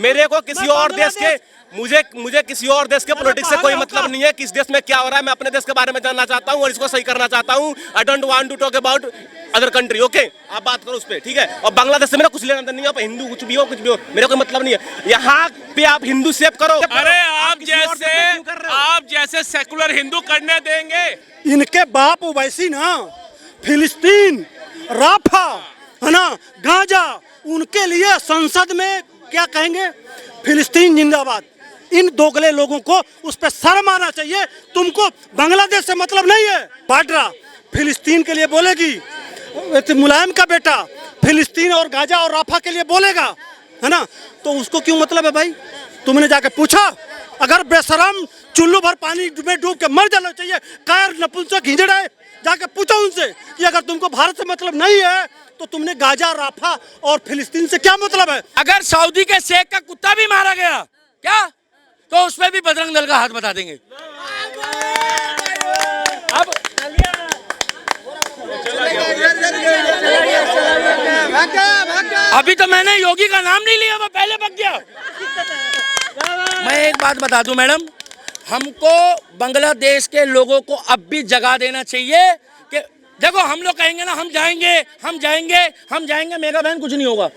मेरे को किसी और देश के मुझे किसी और देश के पॉलिटिक्स से कोई मतलब नहीं है। किस देश में क्या हो रहा है मैं अपने देश के बारे में जानना चाहता हूँ और इसको सही करना चाहता हूँ। I don't want to talk about other country. Okay, आप बात करो उस पर, ठीक है। और बांग्लादेश से मेरा कुछ लेना नहीं है, हिंदू कुछ भी हो मेरा कोई मतलब नहीं है। यहाँ पे आप हिंदू सेव करो। अरे आप जैसे सेकुलर हिंदू करने देंगे? इनके बाप वैसी ना, फिलिस्तीन, राफा है ना, गाजा, उनके लिए संसद में क्या कहेंगे, फिलिस्तीन जिंदाबाद। इन दोगले लोगों को उस पर शर्म आना चाहिए। तुमको बांग्लादेश से मतलब नहीं है। बाड्रा फिलिस्तीन के लिए बोलेगी, मुलायम का बेटा फिलिस्तीन और गाजा और राफा के लिए बोलेगा, है ना, तो उसको क्यों मतलब है भाई? तुमने जाके पूछा? अगर बेशरम चुल्लू भर पानी में डूब के मर जाना चाहिए, कायर नपुंसक हिजड़ा है, जाके पूछो उनसे कि अगर तुमको भारत से मतलब नहीं है तो तुमने गाजा, राफा और फिलिस्तीन से क्या मतलब है? अगर सऊदी के शेख का कुत्ता भी मारा गया क्या, तो उसमें भी बजरंग दल का हाथ बता देंगे। अब अभी तो मैंने योगी का नाम नहीं लिया, वो पहले भग गया। मैं एक बात बता दूं मैडम, हमको बांग्लादेश के लोगों को अब भी जगा देना चाहिए कि देखो हम लोग कहेंगे ना हम जाएंगे, मेरा बहन कुछ नहीं होगा।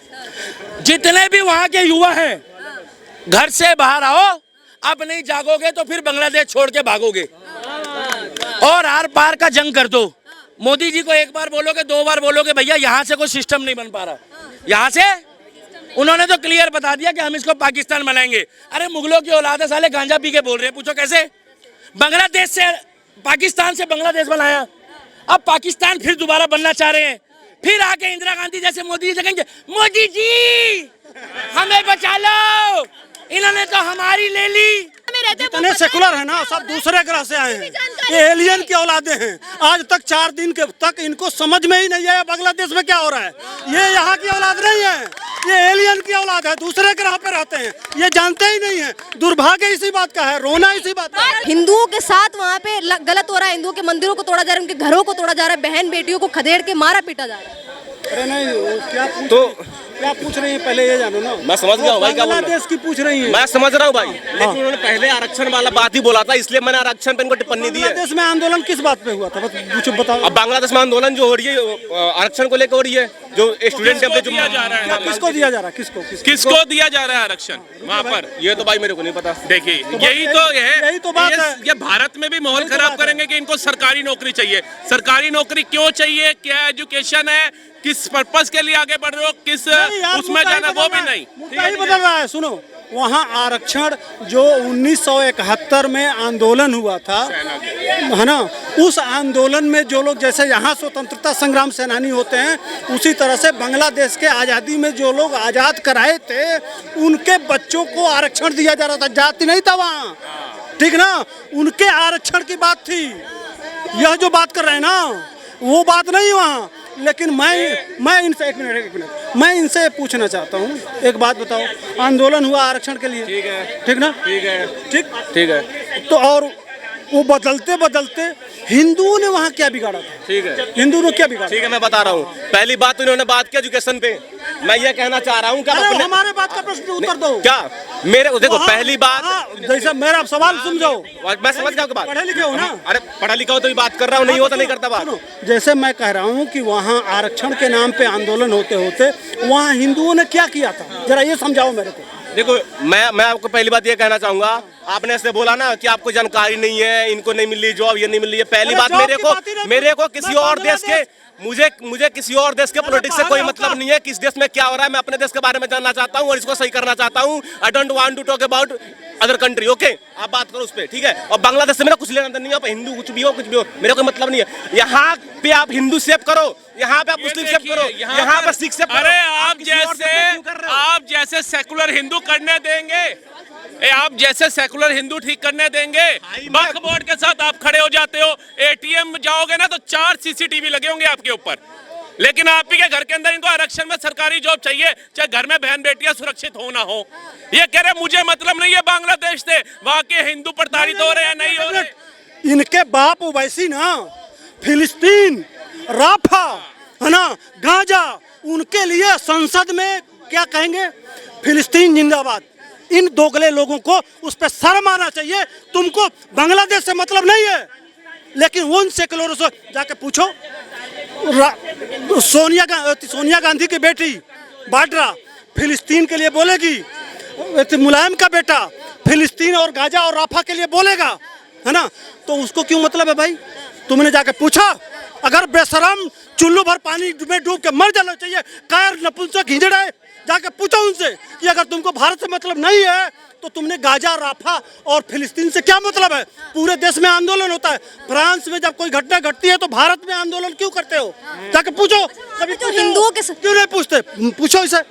जितने भी वहाँ के युवा हैं घर से बाहर आओ, अब नहीं जागोगे तो फिर बांग्लादेश छोड़ के भागोगे और आर पार का जंग कर दो। मोदी जी को एक बार बोलोगे, दो बार बोलोगे, भैया यहाँ से कोई सिस्टम नहीं बन पा रहा, यहाँ से उन्होंने तो क्लियर बता दिया कि हम इसको पाकिस्तान बनाएंगे। अरे मुगलों की औलाद है, साले गांजा पी के बोल रहे हैं, पूछो कैसे? बांग्लादेश से पाकिस्तान से बांग्लादेश बनाया, अब पाकिस्तान फिर दोबारा बनना चाह रहे हैं। फिर आके इंदिरा गांधी जैसे मोदी जी कहेंगे मोदी जी हमें बचा लो, इन्होंने तो हमारी ले ली। जितने सेकुलर है ना सब दूसरे ग्रह से आए हैं, ये एलियन की औलादे हैं। आज तक 4 दिन के तक इनको समझ में ही नहीं आया बांग्लादेश में क्या हो रहा है। ये यहाँ की औलाद नहीं है, ये एलियन की औलाद है, दूसरे ग्रह पे रहते हैं, ये जानते ही नहीं है। दुर्भाग्य इसी बात का है, रोना इसी बात का है। हिंदुओं के साथ वहाँ पे गलत हो रहा है, हिंदुओं के मंदिरों को तोड़ा जा रहा है, उनके घरों को तोड़ा जा रहा है, बहन बेटियों को खदेड़ के मारा पीटा जा रहा है। अरे नहीं, क्या पूछ रही है पहले ये जानो ना। मैं समझ गया हूँ भाई, क्या बोल रहा है। बांग्लादेश की पूछ रही है, मैं समझ रहा हूँ भाई, लेकिन उन्होंने पहले आरक्षण वाला बात ही बोला था, इसलिए मैंने आरक्षण पे इनको टिप्पणी दी है। बांग्लादेश में आंदोलन किस बात पे हुआ था कुछ बताओ। अब बांग्लादेश में आंदोलन जो हो रही है आरक्षण को लेकर हो रही है, जो स्टूडेंट दिया जा रहा है, किसको दिया जा रहा है, किसको दिया जा रहा है आरक्षण वहाँ पर? ये तो भाई मेरे को नहीं पता। देखिए यही तो बात है। ये भारत में भी माहौल खराब करेंगे कि इनको सरकारी नौकरी चाहिए। सरकारी नौकरी क्यों चाहिए, क्या एजुकेशन है, किस पर्पस के लिए आगे बढ़ रहे हो, किस उसमें जाना, वो भी नहीं बदल रहा है। सुनो, वहाँ आरक्षण जो 1971 में आंदोलन हुआ था, है ना, उस आंदोलन में जो लोग जैसे यहाँ स्वतंत्रता संग्राम सेनानी होते हैं, उसी तरह से बांग्लादेश के आज़ादी में जो लोग आज़ाद कराए थे, उनके बच्चों को आरक्षण दिया जा रहा था। जाति नहीं था वहाँ, ठीक ना, उनके आरक्षण की बात थी। यह जो बात कर रहे हैं ना, वो बात नहीं वहाँ। लेकिन मैं इनसे एक मिनट मैं इनसे पूछना चाहता हूँ, एक बात बताओ, आंदोलन हुआ आरक्षण के लिए, ठीक है, ठीक ना, ठीक है, तो और वो बदलते हिंदुओं ने वहाँ क्या बिगाड़ा था? ठीक है, हिंदुओं ने क्या बिगाड़ा? ठीक है, मैं बता रहा हूँ। पहली बात तो इन्होंने बात की एजुकेशन पे, मैं ये कहना चाह रहा हूँ कि हमारे बात का प्रश्न उत्तर दो। क्या मेरे देखो पहली बात, जैसा मेरा सवाल समझो, मैं समझ गया बात। पढ़े लिखे हो ना? अरे पढ़ा लिखा हो तो भी बात कर रहा हूँ, नहीं होता नहीं करता बात। जैसे मैं कह रहा हूँ कि वहाँ आरक्षण के नाम पे आंदोलन होते होते वहाँ हिंदुओं ने क्या किया था, जरा ये समझाओ मेरे को। देखो मैं आपको पहली बात ये कहना चाहूंगा, आपने ऐसे बोला ना कि आपको जानकारी नहीं है, इनको नहीं मिल रही जॉब, ये नहीं मिल रही है। पहली बात, मेरे को किसी और देश के मुझे किसी और देश के पॉलिटिक्स से कोई मतलब नहीं है। किस देश में क्या हो रहा है मैं अपने देश के बारे में जानना चाहता हूँ और इसको सही करना चाहता हूँ। I don't want to talk about other country. Okay, आप बात करो उस पर, ठीक है। और बांग्लादेश से मेरा कुछ लेना नहीं है, आप हिंदू कुछ भी हो मेरा कोई मतलब नहीं है। यहाँ पे आप हिंदू सेव करो, यहाँ पे आप मुस्लिम सेव करो, यहाँ पे सिख सेव करो। अरे आप जैसे सेकुलर हिंदू करने देंगे, आप जैसे सेकुलर हिंदू ठीक करने देंगे? वक्फ बोर्ड के साथ आप खड़े हो जाते हो, एटीएम जाओगे ना तो 4 सीसीटीवी लगे होंगे आपके ऊपर, लेकिन आप ही के घर के अंदर इनको आरक्षण में सरकारी जॉब चाहिए, चाहे घर में बहन बेटियां सुरक्षित हो ना हो। ये कह रहे मुझे मतलब नहीं है बांग्लादेश से, वहाँ के हिंदू प्रताड़ित हो रहे हैं, नहीं हो रहे। इनके बाप वैसी ना, फिलिस्तीन, राफा, है ना, गाजा, उनके लिए संसद में क्या कहेंगे, फिलिस्तीन जिंदाबाद। इन दोगले लोगों को उस पर शर्म आना चाहिए। तुमको बांग्लादेश से मतलब नहीं है, लेकिन उन सेकुलरों से जाके पूछो। सोनिया गांधी की बेटी वाड्रा फिलिस्तीन के लिए बोलेगी, मुलायम का बेटा फिलिस्तीन और गाजा और राफा के लिए बोलेगा, है ना? तो उसको क्यों मतलब है भाई? तुमने जाके पूछा? अगर बेशरम चुल्लू भर पानी में डूब के मर जाना चाहिए, कायर नपुंसक हिजड़ा है, जाके पूछो उनसे कि अगर तुमको भारत से मतलब नहीं है तो तुमने गाजा, राफा और फिलिस्तीन से क्या मतलब है? पूरे देश में आंदोलन होता है। फ्रांस में जब कोई घटना घटती है तो भारत में आंदोलन क्यों करते हो? जाके पूछो। कभी जो हिंदुओं के क्यों नहीं पूछते? पूछो इसे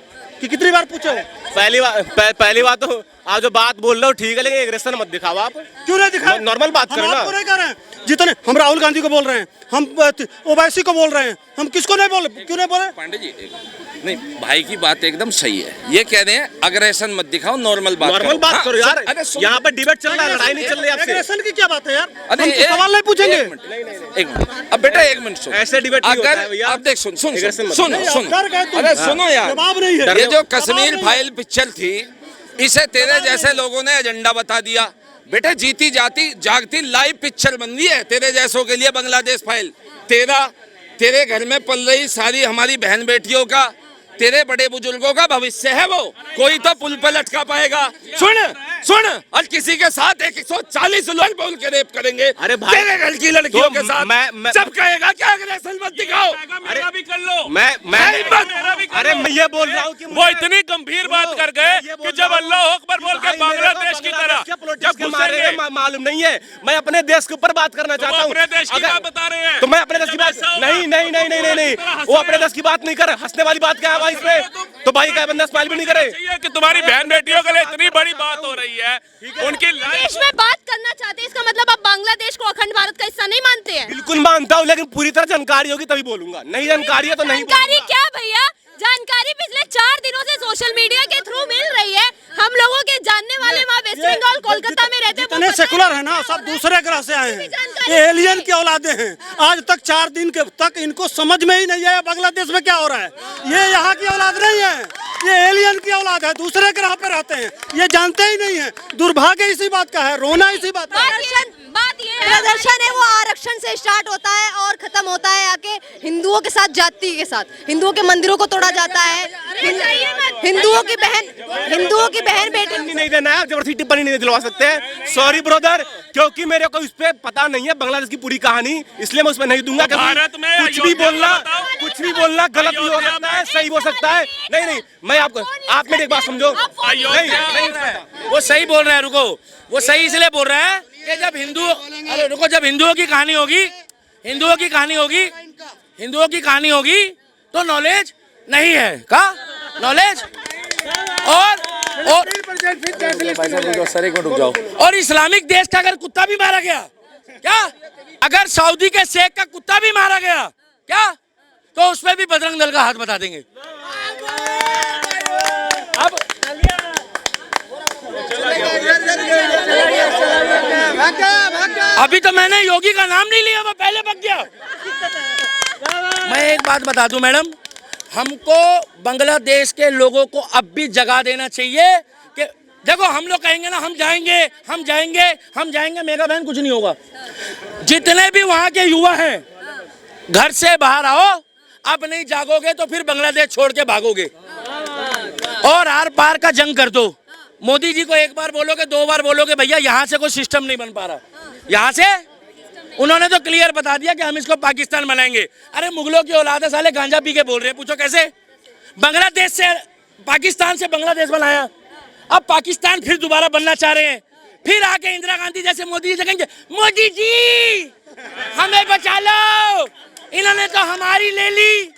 कि कितनी बार पूछो। पहली बात तो आप जो बात बोल रहे हो ठीक है, लेकिन एग्रेशन मत दिखाओ आप। क्यों नहीं दिखा? नॉर्मल बात करो ना। हम नहीं कर रहे हैं। जितने हम राहुल गांधी को बोल रहे हैं, हम ओवैसी को बोल रहे हैं, हम किसको नहीं बोले? क्यों नहीं बोले? पांडे जी नहीं, भाई की बात एकदम सही है। ये कह रहे हैं अग्रेशन मत दिखाओ, नॉर्मल बात करो यार। अरे यहाँ पर डिबेट चल रहा है, लड़ाई नहीं चल रही आपसे। एग्रेशन की क्या बात है यार? अरे हम सवाल नहीं पूछेंगे। एक मिनट, अब बेटा एक मिनट सुन। ऐसे डिबेट नहीं होता है भैया। अब देख सुन सुन Aggression मत सुन नहीं, सुन अब डर गए तुम। अरे सुनो यार, जवाब नहीं है। ये जो जवाब कश्मीर नहीं है। फाइल पिक्चर थी, इसे तेरे जैसे लोगों ने एजेंडा बता दिया। बेटे जीती जाती जागती लाइव पिक्चर बन रही है तेरे जैसों के लिए बांग्लादेश फाइल। तेरे घर में पल रही सारी हमारी बहन बेटियों का, तेरे बड़े बुजुर्गों का भविष्य है वो। कोई तो पुल पर लटका पाएगा। सुन और किसी के साथ 140 लोग बोल के रेप करेंगे। अरे भाई, तेरे घर की लड़कियों तो के साथ मैं जब कहेगा क्या अग्रेशन मत दिखाओ। मेरा भी कर लो। अरे मैं ये बोल रहा हूँ कि वो इतनी गंभीर बात कर गए कि जब अल्लाह अकबर बोल के बांग्लादेश की तरह जब घुसेंगे। मालूम नहीं है। मैं अपने देश के ऊपर बात करना चाहता हूँ। अपने देश की बात बता रहे हैं तो मैं अपने देश की बात नहीं, वो अपने देश की बात नहीं कर। हंसने वाली बात क्या है भाई इसमें? तो भाई क्या बंदा स्माइल भी नहीं करे? चाहिए कि तुम्हारी बहन बेटियों के लिए इतनी बड़ी बात हो रही है, उनकी देश में बात करना चाहते हैं, इसका मतलब आप बांग्लादेश को अखंड भारत का हिस्सा नहीं मानते हैं? बिल्कुल मानता हूँ, लेकिन पूरी तरह जानकारी होगी तभी बोलूंगा। नहीं जानकारी है तो नहीं जानकारी बोलूंगा। क्या भैया? जानकारी पिछले 4 दिनों से सोशल मीडिया के थ्रू मिल रही है। हम लोगों के जानने वाले वहाँ वेस्ट बंगाल कोलकाता में रहते हैं। जितने सेकुलर है ना, सब दूसरे ग्रह से आए हैं। ये एलियन की औलादे हैं। आज तक 4 दिन के तक इनको समझ में ही नहीं आया बांग्लादेश में क्या हो रहा है। ये यहाँ की औलाद नहीं है, ये एलियन की औलाद है, दूसरे ग्रह पे रहते हैं, ये जानते ही नहीं है। दुर्भाग्य इसी बात का है, रोना इसी बात का है। बात ये प्रदर्शन है वो आरक्षण से स्टार्ट होता है और खत्म होता है आके हिंदुओं के साथ, जाति के साथ। हिंदुओं के मंदिरों को तोड़ा जाता है, हिंदुओं की बहन बेटी नहीं देना है, जबरदस्ती टिप्पणी नहीं दिलवा सकते हैं। सॉरी ब्रदर, क्योंकि मेरे को इस पे पता नहीं है बांग्लादेश की पूरी कहानी, इसलिए मैं उसमें नहीं दूंगा। भारत में कुछ भी बोलना गलत भी हो सकता है, सही हो सकता है। नहीं, मैं आप मेरी एक बात समझो। नहीं, वो सही बोल रहे हैं, रुको। वो सही इसलिए बोल रहा है कि जब हिंदुओं की कहानी होगी तो नॉलेज नहीं है का नॉलेज और इस्लामिक देश का अगर कुत्ता भी मारा गया क्या, अगर सऊदी के शेख का कुत्ता भी मारा गया क्या, तो उस पर भी बजरंग दल का हाथ बता देंगे। अब अभी तो मैंने योगी का नाम नहीं लिया, वो पहले भाग गया। मैं एक बात बता दूं मैडम, हमको बांग्लादेश के लोगों को अब भी जगा देना चाहिए कि देखो हम लोग कहेंगे ना हम जाएंगे, मेरा बहन कुछ नहीं होगा। जितने भी वहां के युवा हैं घर से बाहर आओ, अब नहीं जागोगे तो फिर बांग्लादेश छोड़ के भागोगे और आर पार का जंग कर दो। मोदी जी को एक बार बोलोगे, 2 बार बोलोगे, भैया यहाँ से कोई सिस्टम नहीं बन पा रहा, यहाँ से उन्होंने तो क्लियर बता दिया कि हम इसको पाकिस्तान बनाएंगे। अरे मुगलों की औलाद है, साले गांजा पी के बोल रहे हैं, पूछो कैसे? बांग्लादेश से पाकिस्तान से बांग्लादेश बनाया, अब पाकिस्तान फिर दोबारा बनना चाह रहे हैं। फिर आके इंदिरा गांधी जैसे मोदी जी से कहेंगे मोदी जी हमें बचा लो, इन्होंने तो हमारी ले ली।